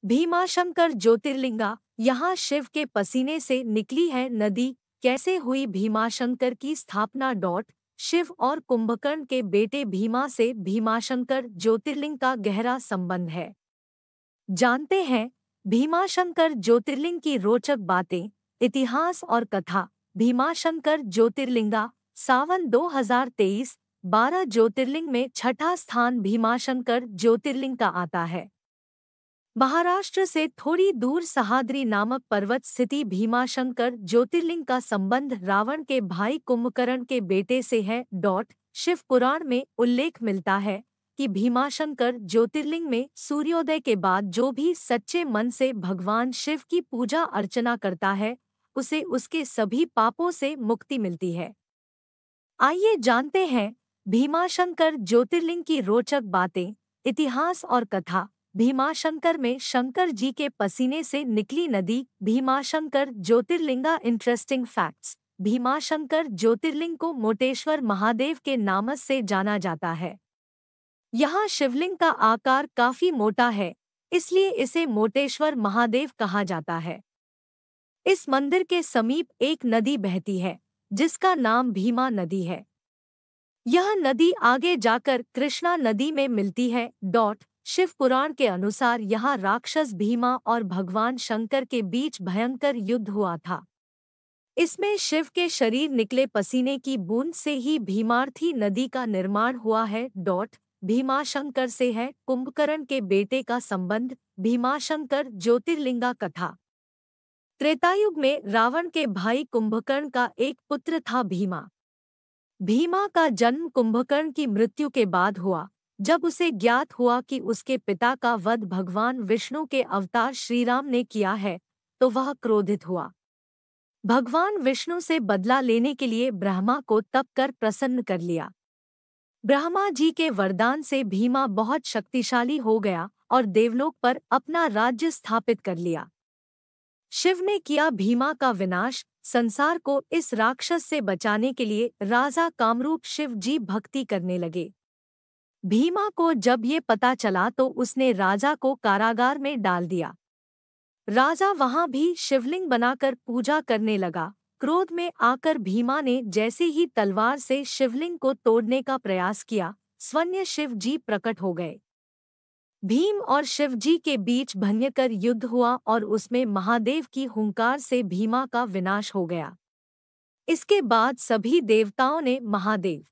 भीमाशंकर ज्योतिर्लिंगा, यहाँ शिव के पसीने से निकली है नदी। कैसे हुई भीमाशंकर की स्थापना? शिव और कुंभकर्ण के बेटे भीमा से भीमाशंकर ज्योतिर्लिंग का गहरा संबंध है। जानते हैं भीमाशंकर ज्योतिर्लिंग की रोचक बातें, इतिहास और कथा। भीमाशंकर ज्योतिर्लिंगा सावन 2023 12 ज्योतिर्लिंग में छठा स्थान भीमाशंकर ज्योतिर्लिंग का आता है। महाराष्ट्र से थोड़ी दूर सह्याद्री नामक पर्वत स्थिति भीमाशंकर ज्योतिर्लिंग का संबंध रावण के भाई कुंभकर्ण के बेटे से है। शिव पुराण में उल्लेख मिलता है कि भीमाशंकर ज्योतिर्लिंग में सूर्योदय के बाद जो भी सच्चे मन से भगवान शिव की पूजा अर्चना करता है उसे उसके सभी पापों से मुक्ति मिलती है। आइए जानते हैं भीमाशंकर ज्योतिर्लिंग की रोचक बातें, इतिहास और कथा। भीमाशंकर में शंकर जी के पसीने से निकली नदी। Bhimashankar Jyotirlinga interesting facts. भीमाशंकर ज्योतिर्लिंग को मोटेश्वर महादेव के नाम से जाना जाता है। यहाँ शिवलिंग का आकार काफी मोटा है, इसलिए इसे मोटेश्वर महादेव कहा जाता है। इस मंदिर के समीप एक नदी बहती है जिसका नाम भीमा नदी है। यह नदी आगे जाकर कृष्णा नदी में मिलती है। शिव पुराण के अनुसार यहाँ राक्षस भीमा और भगवान शंकर के बीच भयंकर युद्ध हुआ था। इसमें शिव के शरीर निकले पसीने की बूंद से ही भीमार्थी नदी का निर्माण हुआ है। भीमाशंकर से है कुंभकर्ण के बेटे का संबंध। भीमाशंकर ज्योतिर्लिंगा कथा। त्रेतायुग में रावण के भाई कुंभकर्ण का एक पुत्र था भीमा। भीमा का जन्म कुंभकर्ण की मृत्यु के बाद हुआ। जब उसे ज्ञात हुआ कि उसके पिता का वध भगवान विष्णु के अवतार श्रीराम ने किया है तो वह क्रोधित हुआ। भगवान विष्णु से बदला लेने के लिए ब्रह्मा को तप कर प्रसन्न कर लिया। ब्रह्मा जी के वरदान से भीमा बहुत शक्तिशाली हो गया और देवलोक पर अपना राज्य स्थापित कर लिया। शिव ने किया भीमा का विनाश। संसार को इस राक्षस से बचाने के लिए राजा कामरूप शिव जी भक्ति करने लगे। भीमा को जब ये पता चला तो उसने राजा को कारागार में डाल दिया। राजा वहां भी शिवलिंग बनाकर पूजा करने लगा। क्रोध में आकर भीमा ने जैसे ही तलवार से शिवलिंग को तोड़ने का प्रयास किया, स्वयं शिव जी प्रकट हो गए। भीम और शिव जी के बीच भयंकर युद्ध हुआ और उसमें महादेव की हुंकार से भीमा का विनाश हो गया। इसके बाद सभी देवताओं ने महादेव